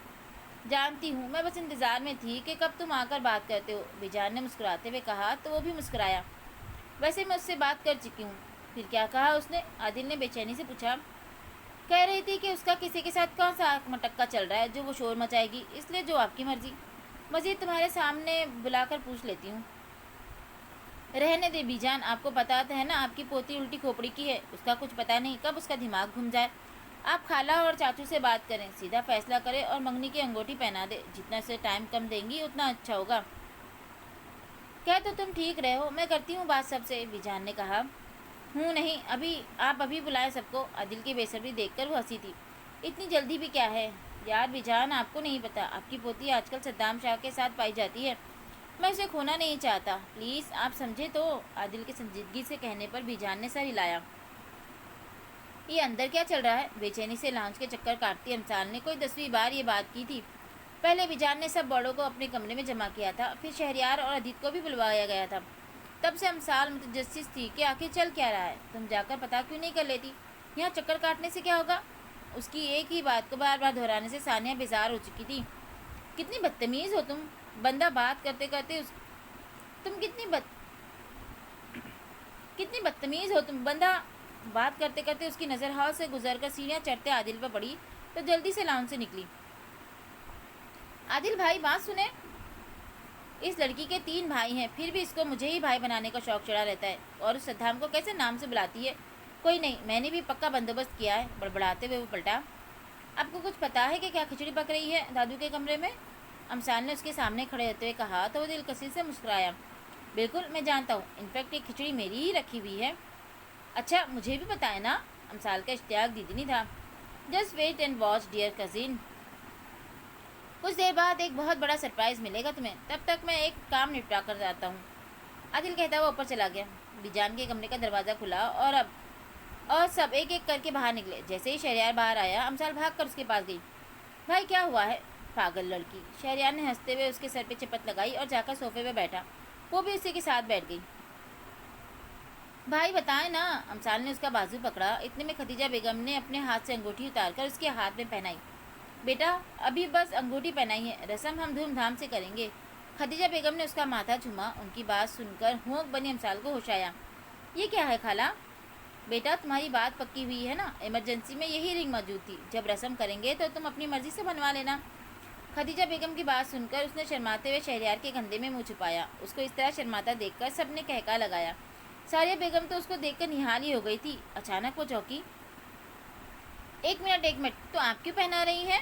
S1: جانتی ہوں، میں بس انتظار میں تھی کہ کب تم آ کر بات کرتے ہو، بی جان نے مسکراتے ہوئے کہا تو وہ بھی مسکرایا۔ ویسے میں اس سے بات کر چکی ہوں۔ پھر کیا کہا اس نے؟ عادل نے بے چینی سے پوچھا۔ کہہ رہی تھی کہ اس کا کسی کے ساتھ کون سا مٹکا چل رہا ہے جو وہ شور مچائے گی، اس لیے جو آپ کی مرضی۔ مزید تمہارے سامنے بلا کر پوچھ لیتی ہوں۔ رہنے دے بی جان، آپ کو پتا ہے نا آپ کی پوتی الٹی کھوپڑی کی ہے، اس کا کچھ پتہ نہیں کب اس کا دماغ گھوم جائے۔ آپ خالہ اور چاچو سے بات کریں، سیدھا فیصلہ کریں اور منگنی کی انگوٹھی پہنا دے، جتنا سے ٹائم کم دیں گی اتنا اچھا ہوگا۔ کہہ تو تم ٹھیک رہے ہو، میں کرتی ہوں بات سب سے، بی جان نے کہا۔ نہیں، آپ ابھی بلائیں سب کو، عادل کی بے صبری دیکھ کر وہ ہنسی تھی۔ اتنی جلدی بھی کیا ہے؟ یار بی جان، آپ کو نہیں پتا، آپ کی پوتی آج کل صدام شاہ کے ساتھ پائی جاتی ہے، میں اسے کھونا نہیں چاہتا، پلیز آپ سمجھے تو، عادل کے سنجیدگی سے کہنے پر بی جان نے سر ہلایا۔ یہ اندر کیا چل رہا ہے؟ بے چینی سے لانچ کے چکر کاٹتی امثال نے کوئی 10ویں بار یہ بات کی تھی۔ پہلے بی جان نے سب بڑوں کو اپنے کمرے میں جمع کیا تھا، پھر شہریار اور ادیت کو بھی بلوایا گیا تھا۔ تب سے امثال متجسس تھی کہ آخر چل کیا رہا ہے، تم جا کر پتہ کیوں نہیں کر لیتی؟ یہاں چکر کاٹنے سے کیا ہوگا؟ اس کی ایک ہی بات کو بار بار دہرانے سے ثانیہ بیزار ہو چکی تھی۔ کتنی بدتمیز ہو تم، بندہ بات کرتے کرتے تم کتنی بدتمیز ہو تم، بندہ بات کرتے کرتے اس کی نظر ہال سے گزر کر سیڑھیاں چڑھتے عادل پر پڑی تو جلدی سے لاؤن سے نکلی۔ عادل بھائی بات سنیں، اس لڑکی کے 3 بھائی ہیں، پھر بھی اس کو مجھے ہی بھائی بنانے کا شوق چڑھا رہتا ہے، اور اس صدام کو کیسے نام سے بلاتی ہے؟ کوئی نہیں، میں نے بھی پکا بندوبست کیا ہے، بڑبڑاتے ہوئے وہ پلٹا۔ آپ کو کچھ پتا ہے کہ کیا کھچڑی پک رہی ہے دادو کے کمرے میں؟ امثال نے اس کے سامنے کھڑے ہوتے ہوئے کہا تو وہ دلکشی سے مسکرایا۔ بالکل میں جانتا ہوں، انفیکٹ یہ کھچڑی میری ہی رکھی ہوئی ہے۔ اچھا مجھے بھی بتائیں نا، امثال کا اشتیاق دیدنی تھا۔ Just wait and watch dear cousin, کچھ دیر بعد ایک بہت بڑا سرپرائز ملے گا تمہیں، تب تک میں ایک کام نپٹا کر جاتا ہوں، عادل کہتا ہوا اوپر چلا گیا۔ بی جان کے کمرے کا دروازہ کھلا اور سب ایک ایک کر کے باہر نکلے۔ جیسے ہی شہریار باہر آیا، امثال بھاگ کر اس کے پاس گئی۔ بھائی کیا ہوا ہے؟ پاگل لڑکی، شہریار نے ہنستے ہوئے اس کے سر پہ چپت لگائی اور جا کر صوفے پہ بیٹھا، وہ بھی اسی کے ساتھ بیٹھ گئی۔ بھائی بتائیں نا، امثال نے اس کا بازو پکڑا۔ اتنے میں خدیجہ بیگم نے اپنے ہاتھ سے انگوٹھی اتار کر اس کے ہاتھ میں پہنائی۔ بیٹا ابھی بس انگوٹھی پہنائی ہے، رسم ہم دھوم دھام سے کریں گے۔ خدیجہ بیگم نے اس کا ماتھا چوما۔ ان کی بات سن کر ہونک بنی امثال کو ہوش آیا۔ یہ کیا ہے خالہ؟ بیٹا تمہاری بات پکی ہوئی ہے نا، ایمرجنسی میں یہی رنگ موجود تھی، جب رسم کریں گے تو تم اپنی مرضی سے بنوا لینا۔ خدیجہ بیگم کی بات سن کر اس نے شرماتے ہوئے شہریار کے کندھے میں منہ چھپایا۔ اس کو اس طرح شرماتا دیکھ کر سب نے کہکا لگایا۔ ساریہ بیگم تو اس کو دیکھ کر نہال ہی ہو گئی تھی۔ اچانک وہ چونکی۔ ایک منٹ، تو آپ کیوں پہنا رہی ہیں؟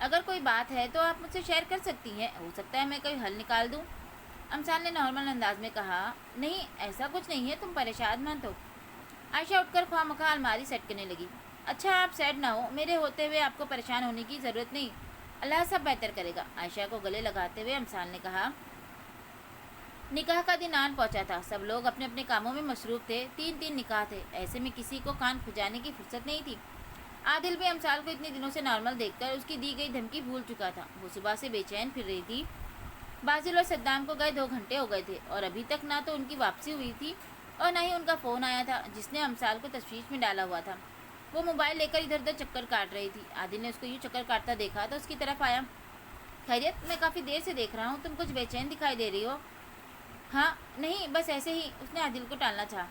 S1: اگر کوئی بات ہے تو آپ مجھ سے شیئر کر سکتی ہیں، ہو سکتا ہے میں کوئی حل نکال دوں۔ امثال نے نارمل انداز میں کہا، نہیں ایسا کچھ نہیں ہے، تم پریشان مت ہو۔ عائشہ اٹھ کر خواہ مخواہ الماری سیٹ کرنے لگی۔ اچھا آپ سیٹ نہ ہو، میرے ہوتے ہوئے آپ کو پریشان ہونے کی ضرورت نہیں، اللہ سب بہتر کرے گا۔ عائشہ کو گلے لگاتے ہوئے امثال نے کہا، نکاح کا دن آن پہنچا تھا، سب لوگ اپنے اپنے کاموں میں مصروف تھے، تین نکاح تھے، ایسے میں کسی کو کان کھجانے کی فرصت نہیں تھی۔ عادل بھی امثال کو اتنے دنوں سے نارمل دیکھ کر اس کی دی گئی دھمکی بھول چکا تھا۔ وہ صبح سے بے چین پھر رہی تھی۔ بازل اور صدام کو گئے 2 گھنٹے ہو گئے تھے اور ابھی تک نہ تو ان کی واپسی ہوئی تھی اور نہ ہی ان کا فون آیا تھا جس نے امثال کو تشویش میں ڈالا ہوا تھا۔ وہ موبائل لے کر ادھر ادھر چکر کاٹ رہی تھی۔ عادل نے اس کو یوں چکر کاٹتا دیکھا تو اس کی طرف آیا۔ خیریت، میں کافی دیر سے دیکھ رہا ہوں، تم کچھ بے چین دکھائی دے رہی ہو۔ ہاں نہیں، بس ایسے ہی، اس نے عادل کو ٹالنا چاہا۔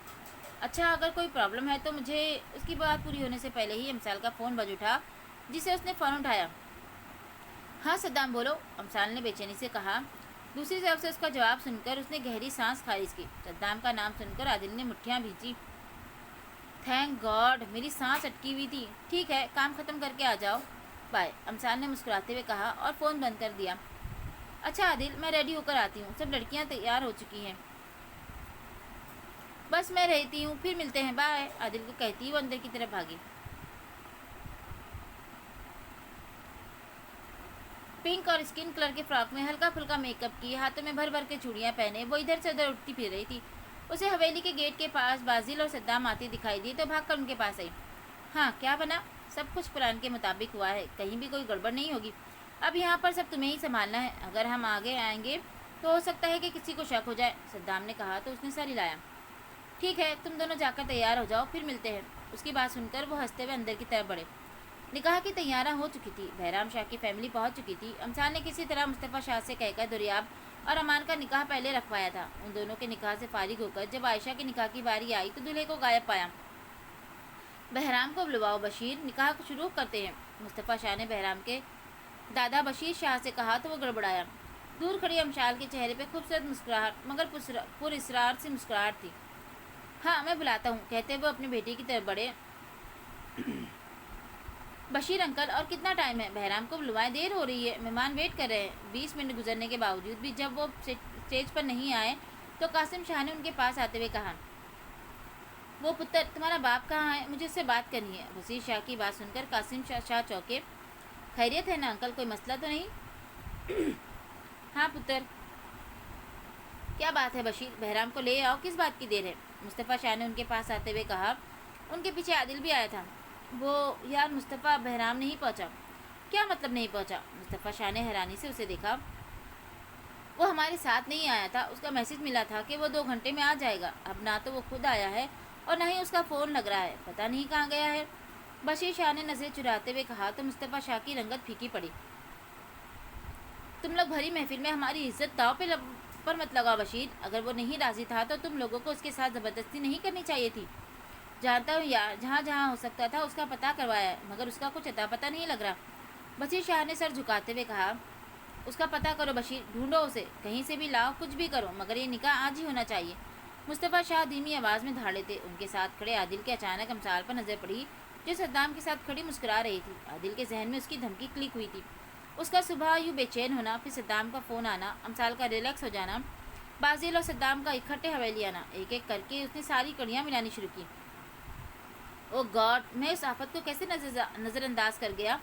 S1: اچھا اگر کوئی پرابلم ہے تو مجھے۔ اس کی بات پوری ہونے سے پہلے ہی امثال کا فون بج اٹھا جسے اس نے فون اٹھایا۔ ہاں صدام بولو، امثال نے بے چینی سے کہا۔ دوسری طرف سے اس کا جواب سن کر اس نے گہری سانس خارج کی۔ صدام کا نام سن کر عادل نے مٹھیاں بھیجی۔ تھینک گاڈ، میری سانس اٹکی ہوئی تھی۔ ٹھیک ہے، کام ختم کر کے آ جاؤ، بائے، امثال نے مسکراتے ہوئے کہا اور فون بند کر دیا۔ اچھا عادل، میں ریڈی ہو کر آتی ہوں، سب لڑکیاں تیار ہو چکی ہیں، بس میں رہتی ہوں، پھر ملتے ہیں، بائے، عادل کو کہتی وہ اندر کی طرف بھاگی۔ پنک اور اسکن کلر کے فراک میں ہلکا پھلکا میک اپ کی، ہاتھوں میں بھر بھر کے چوڑیاں پہنے وہ ادھر سے ادھر اٹھتی پھر رہی تھی۔ اسے حویلی کے گیٹ کے پاس بازل اور صدام آتے دکھائی دی تو بھاگ کر ان کے پاس آئی۔ ہاں کیا بنا؟ سب کچھ پلان کے مطابق ہوا ہے، کہیں بھی کوئی گڑبڑ نہیں ہوگی۔ اب یہاں پر سب تمہیں ہی سنبھالنا ہے، اگر ہم آگے آئیں گے تو ہو سکتا ہے کہ کسی کو شک ہو جائے، صدام نے کہا تو اس نے سر ہلایا۔ ٹھیک ہے، تم دونوں جا کر تیار ہو جاؤ، پھر ملتے ہیں۔ اس کی بات سن کر وہ ہنستے ہوئے اندر کی طرف بڑھے۔ نکاح کی تیاریاں ہو چکی تھی، بہرام شاہ کی فیملی پہنچ چکی تھی۔ امثال نے کسی طرح مصطفیٰ شاہ سے کہہ کر دریاب اور امان کا نکاح پہلے رکھوایا تھا۔ ان دونوں کے نکاح سے فارغ ہو کر جب عائشہ کے نکاح کی باری آئی تو دلہے کو غائب پایا۔ بہرام کو بلواؤ بشیر، نکاح کو شروع کرتے ہیں، مصطفیٰ شاہ نے بہرام کے دادا بشیر شاہ سے کہا تو وہ گڑبڑایا۔ دور کھڑی امثال کے چہرے پہ خوبصورت مسکراہٹ مگر پر اسرار سی مسکراہٹ تھی۔ ہاں میں بلاتا ہوں، کہتے وہ اپنے بیٹی کی طرف بڑھے۔ بشیر انکل، اور کتنا ٹائم ہے؟ بہرام کو بلوائیں، دیر ہو رہی ہے، مہمان ویٹ کر رہے ہیں۔ 20 منٹ گزرنے کے باوجود بھی جب وہ اسٹیج پر نہیں آئے تو قاسم شاہ نے ان کے پاس آتے ہوئے کہا، وہ پتر تمہارا باپ کہاں ہے؟ مجھے اس سے بات کرنی ہے۔ بشیر شاہ کی بات سن کر قاسم شاہ چوکے۔ خیریت ہے نا انکل، کوئی مسئلہ تو نہیں؟ ہاں پتر، کیا بات ہے بشیر؟ بہرام کو لے آؤ، کس بات کی دیر ہے؟ مصطفیٰ شاہ نے ان کے پاس آتے ہوئے کہا۔ ان کے پیچھے عادل بھی آیا تھا۔ وہ یار مصطفیٰ، بہرام نہیں پہنچا۔ کیا مطلب نہیں پہنچا؟ مصطفیٰ شاہ نے حیرانی سے اسے دیکھا۔ وہ ہمارے ساتھ نہیں آیا تھا، اس کا میسج ملا تھا کہ وہ 2 گھنٹے میں آ جائے گا، اب نہ تو وہ خود آیا ہے اور نہ ہی اس کا فون لگ رہا ہے، پتہ نہیں کہاں گیا ہے۔ بشیر شاہ نے نظریں چراتے ہوئے کہا تو مصطفیٰ شاہ کی رنگت پھیکی پڑی۔ تم لوگ بھری محفل میں ہماری عزت داؤ پر مت لگاؤ بشیر، اگر وہ نہیں راضی تھا تو تم لوگوں کو اس کے ساتھ زبردستی نہیں کرنی چاہیے تھی۔ جانتا ہوں یار، جہاں جہاں ہو سکتا تھا اس کا پتہ کروایا ہے، مگر اس کا کچھ اتا پتہ نہیں لگ رہا۔ بشیر شاہ نے سر جھکاتے ہوئے کہا، اس کا پتہ کرو بشیر، ڈھونڈو اسے، کہیں سے بھی لاؤ، کچھ بھی کرو، مگر یہ نکاح آج ہی ہونا چاہیے۔ مصطفیٰ شاہ دھیمی آواز میں دھاڑے تھے۔ ان کے ساتھ کھڑے عادل کے اچانک امثال پر نظر پڑی جو صدام کے ساتھ کھڑی مسکرا رہی تھی۔ عادل کے ذہن میں اس کی دھمکی کلک ہوئی تھی، اس کا صبح یوں بے چین ہونا، پھر صدام کا فون آنا، امثال کا ریلیکس ہو جانا، بازل اور صدام کا اکٹھے حویلی آنا، ایک ایک کر کے اس نے ساری کڑیاں ملانی شروع کی۔ او گاڈ، میں اس آفت کو کیسے نظر انداز کر گیا؟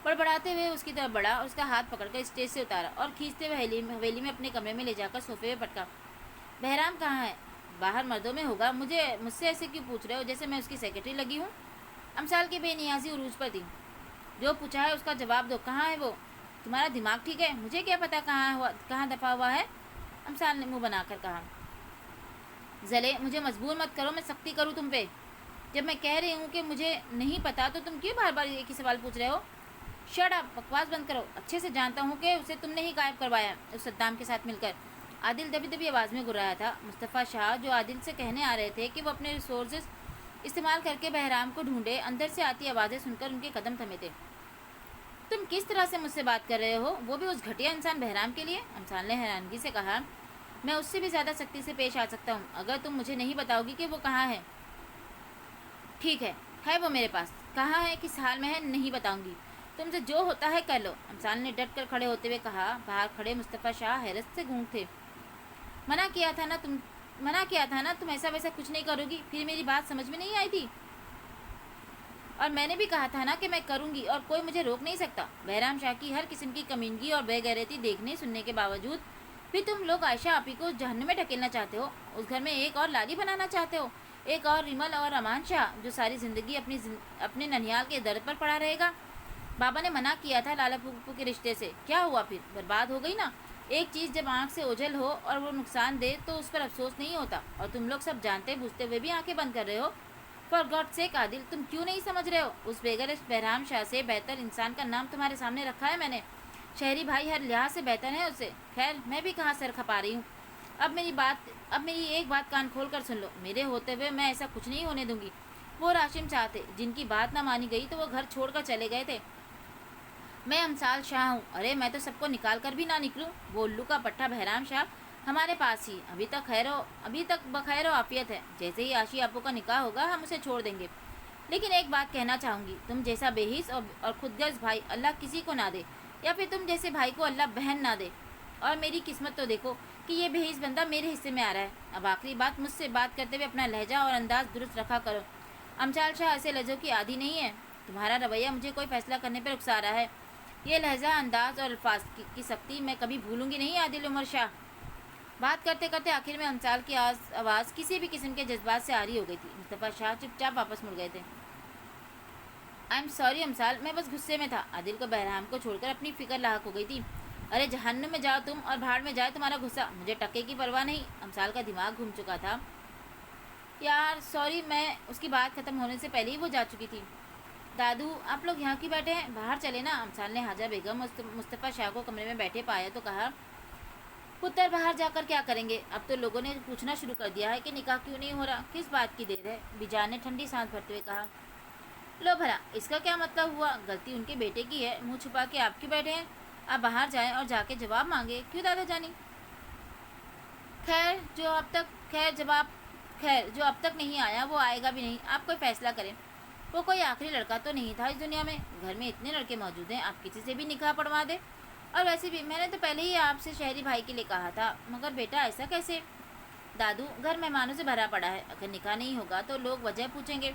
S1: بڑبڑاتے ہوئے اس کی طرف بڑھا اور اس کا ہاتھ پکڑ کر اسٹیج سے اتارا اور کھینچتے ہوئے حویلی میں اپنے کمرے میں لے جا کر صوفے میں پٹکا۔ بہرام کہاں ہے؟ باہر مردوں میں ہوگا، مجھ سے ایسے کیوں پوچھ رہے ہو جیسے میں اس کی سیکرٹری لگی ہوں؟ امثال کی بے نیازی عروج پر تھی۔ جو پوچھا ہے اس کا جواب دو، کہاں ہے وہ؟ تمہارا دماغ ٹھیک ہے؟ مجھے کیا پتا کہاں دفع ہوا ہے؟ امثال نے منہ بنا کر کہا۔ زلے، مجھے مجبور مت کرو میں سختی کروں تم پہ، جب میں کہہ رہی ہوں کہ مجھے نہیں پتا تو تم کیوں بار بار ایک ہی سوال پوچھ رہے ہو؟ شٹ اپ، بکواس بند کرو، اچھے سے جانتا ہوں کہ اسے تم نے ہی غائب کروایا اس صدام کے ساتھ مل کر۔ عادل دبی دبی آواز میں گر رہا تھا۔ مصطفیٰ شاہ جو عادل سے کہنے آ رہے تھے کہ وہ اپنے ریسورسز استعمال کر کے بہرام کو ڈھونڈے، اندر سے آتی آوازیں سن کر ان کے قدم تھمے تھے۔ تم کس طرح سے مجھ سے بات کر رہے ہو، وہ بھی اس گھٹیا انسان بہرام کے لیے؟ امثال نے حیرانگی سے کہا، میں اس سے بھی زیادہ سختی سے پیش آ سکتا ہوں اگر تم مجھے نہیں بتاؤ گی کہ وہ کہاں ہے۔ ٹھیک ہے وہ میرے پاس، کہاں ہے، کس حال میں ہے، نہیں بتاؤں گی، تم سے جو ہوتا ہے کر لو، امثال نے ڈٹ کر کھڑے ہوتے ہوئے کہا۔ باہر کھڑے مصطفیٰ شاہ حیرت سے گونگ تھے۔ منع کیا تھا نا تم ایسا ویسا کچھ نہیں کرو گی، پھر میری بات سمجھ میں نہیں آئی تھی؟ اور میں نے بھی کہا تھا نا کہ میں کروں گی اور کوئی مجھے روک نہیں سکتا۔ بہرام شاہ کی ہر قسم کی کمینگی اور بے غیرتی دیکھنے سننے کے باوجود پھر تم لوگ عائشہ آپی کو جہنم میں ڈھکیلنا چاہتے ہو، اس گھر میں ایک اور لاری بنانا چاہتے ہو، ایک اور ریمل اور امان شاہ جو ساری زندگی اپنے ننیال کے در پر پڑا رہے گا۔ بابا نے منع کیا تھا لالا پھوپھو کے رشتے سے، کیا ہوا پھر؟ برباد ہو گئی نا۔ ایک چیز جب آنکھ سے اوجھل ہو اور وہ نقصان دے تو اس پر افسوس نہیں ہوتا، اور تم لوگ سب جانتے بوجھتے ہوئے بھی آنکھیں بند کر رہے ہو۔ فار گاڈ سیک عادل، تم کیوں نہیں سمجھ رہے ہو؟ اس بےغرض بہرام شاہ سے بہتر انسان کا نام تمہارے سامنے رکھا ہے میں نے۔ شہری بھائی ہر لحاظ سے بہتر ہے اسے۔ خیر میں بھی کہاں سر کھپا رہی ہوں۔ اب میری ایک بات کان کھول کر سن لو، میرے ہوتے ہوئے میں ایسا کچھ نہیں ہونے دوں گی۔ وہ راشم شاہ تھے، جن کی بات نہ مانی گئی تو وہ گھر چھوڑ کر چلے گئے تھے۔ میں امثال شاہ ہوں، ارے میں تو سب کو نکال کر بھی نہ نکلوں۔ وہ الو کا پٹھا بہرام شاہ ہمارے پاس ہی ابھی تک بخیر و عافیت ہے۔ جیسے ہی عاشی ابو کا نکاح ہوگا ہم اسے چھوڑ دیں گے۔ لیکن ایک بات کہنا چاہوں گی، تم جیسا بے حس اور خودغرض بھائی اللہ کسی کو نہ دے، یا پھر تم جیسے بھائی کو اللہ بہن نہ دے۔ اور میری قسمت تو دیکھو کہ یہ بے حس بندہ میرے حصے میں آ رہا ہے۔ اب آخری بات، مجھ سے بات کرتے ہوئے اپنا لہجہ اور انداز درست رکھا کرو۔ امثال شاہ ایسے لہجوں کی عادی نہیں ہے۔ تمہارا رویہ مجھے کوئی فیصلہ کرنے پر اکسا رہا ہے۔ یہ لہجہ، انداز اور الفاظ کی سختی میں کبھی بھولوں گی نہیں عادل عمر شاہ۔ بات کرتے کرتے آخر میں امثال کی آواز کسی بھی قسم کے جذبات سے عاری ہو گئی تھی۔ مصطفیٰ شاہ چپ چاپ واپس مڑ گئے تھے۔ آئی ایم سوری امثال، میں بس غصے میں تھا۔ عادل کو بہرام کو چھوڑ کر اپنی فکر لاحق ہو گئی تھی۔ ارے جہنم میں جاؤ تم اور بھاڑ میں جائے تمہارا غصہ، مجھے ٹکے کی پرواہ نہیں۔ امثال کا دماغ گھوم چکا تھا۔ یار سوری، میں اس کی بات ختم ہونے سے پہلے ہی وہ جا چکی تھی۔ دادو آپ لوگ یہاں کی بیٹھے ہیں، باہر چلے نا۔ امثال نے حاجہ بیگم مصطفیٰ شاہ کو کمرے میں بیٹھے پایا تو کہا، پتر باہر جا کر کیا کریں گے؟ اب تو لوگوں نے پوچھنا شروع کر دیا ہے کہ نکاح کیوں نہیں ہو رہا، کس بات کی دیر ہے؟ بیجان نے ٹھنڈی سانس بھرتے ہوئے کہا۔ لو بھلا اس کا کیا مطلب ہوا؟ غلطی ان کے بیٹے کی ہے، منہ چھپا کے آپ کیوں بیٹھے ہیں؟ آپ باہر جائیں اور جا کے جواب مانگے۔ کیوں دادا جانی؟ خیر جو اب تک نہیں آیا وہ آئے گا بھی نہیں، آپ کوئی فیصلہ کریں۔ وہ کوئی آخری لڑکا تو نہیں تھا اس دنیا میں، گھر میں اتنے لڑکے موجود ہیں، آپ کسی سے بھی نکاح پڑھوا دیں۔ اور ویسے بھی میں نے تو پہلے ہی آپ سے شہری بھائی کے لیے کہا تھا، مگر بیٹا ایسا کیسے؟ دادو گھر مہمانوں سے بھرا پڑا ہے، اگر نکاح نہیں ہوگا تو لوگ وجہ پوچھیں گے،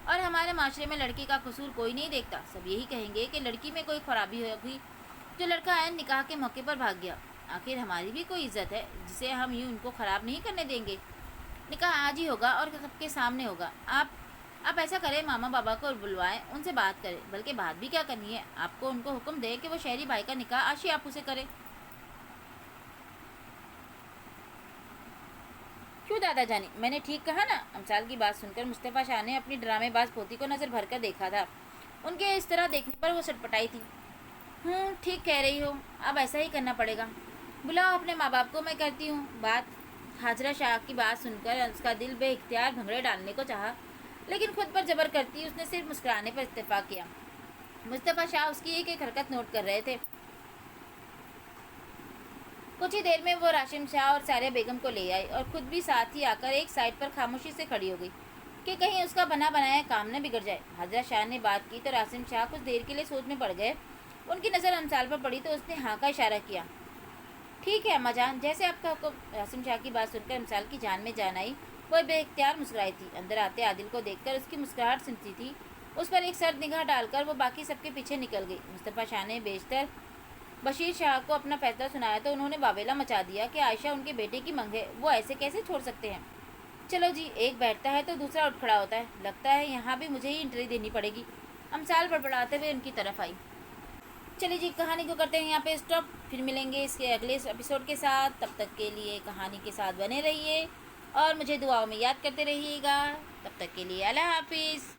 S1: اور ہمارے معاشرے میں لڑکی کا قصور کوئی نہیں دیکھتا، سب یہی کہیں گے کہ لڑکی میں کوئی خرابی ہوگی جو لڑکا عین نکاح کے موقع پر بھاگ گیا۔ آخر ہماری بھی کوئی عزت ہے جسے ہم یوں ان کو خراب نہیں کرنے دیں گے۔ نکاح آج ہی ہوگا اور سب کے سامنے ہوگا۔ آپ ایسا کریں، ماما بابا کو بلوائیں، ان سے بات کریں، بلکہ بات بھی کیا کرنی ہے، آپ کو ان کو حکم دے کہ وہ شہری بھائی کا نکاح عاشی آپو سے کرے۔ کیوں دادا جانی، میں نے ٹھیک کہا نا؟ امثال کی بات سن کر مصطفیٰ شاہ نے اپنی ڈرامے باز پوتی کو نظر بھر کر دیکھا تھا۔ ان کے اس طرح دیکھنے پر وہ سٹپٹائی تھی۔ ٹھیک کہہ رہی ہو، اب ایسا ہی کرنا پڑے گا۔ بلاؤ اپنے ماں باپ کو، میں کرتی ہوں بات۔ حاجرہ شاہ کی بات سن کر اس کا دل بے اختیار بھنگڑے ڈالنے کو چاہا، لیکن خود پر جبر کرتی اس نے صرف مسکرانے پر اتفاق کیا۔ مصطفیٰ شاہ اس کی ایک ایک حرکت نوٹ کر رہے تھے۔ کچھ ہی دیر میں وہ راشم شاہ اور ساریہ بیگم کو لے آئی اور خود بھی ساتھ ہی آ کر ایک سائڈ پر خاموشی سے کھڑی ہو گئی کہ کہیں اس کا بنا بنایا کام نہ بگڑ جائے۔ حاجرہ شاہ نے بات کی تو راشم شاہ کچھ دیر کے لیے سوچ میں پڑ گئے۔ ان کی نظر امثال پر پڑی تو اس نے ہاں کا اشارہ کیا۔ ٹھیک ہے اماں جان، جیسے آپ کا حکم۔ راشم شاہ کی بات سن کر امثال کی جان میں جان آئی، وہ بے اختیار مسکرائی تھی۔ اندر آتے عادل کو دیکھ کر اس کی مسکراہٹ سمٹی تھی، اس پر ایک سرد نگاہ ڈال کر وہ باقی سب کے پیچھے نکل گئی۔ مصطفیٰ شاہ نے بیشتر بشیر شاہ کو اپنا فیصلہ سنایا تو انہوں نے واویلا مچا دیا کہ عائشہ ان کے بیٹے کی منگ ہے، وہ ایسے کیسے چھوڑ سکتے ہیں؟ چلو جی، ایک بیٹھتا ہے تو دوسرا اٹھ کھڑا ہوتا ہے، لگتا ہے یہاں بھی مجھے ہی انٹری دینی پڑے گی۔ امثال بڑبڑاتے ہوئے ان کی طرف آئی۔ چلیے جی، کہانی کو کرتے ہیں یہاں پہ اسٹاپ، پھر ملیں گے اس کے اگلے ایپیسوڈ کے ساتھ۔ تب تک کے لیے کہانی کے ساتھ بنے رہیے اور مجھے دعاؤں میں یاد کرتے رہیے گا۔ تب تک کے لیے اللہ حافظ۔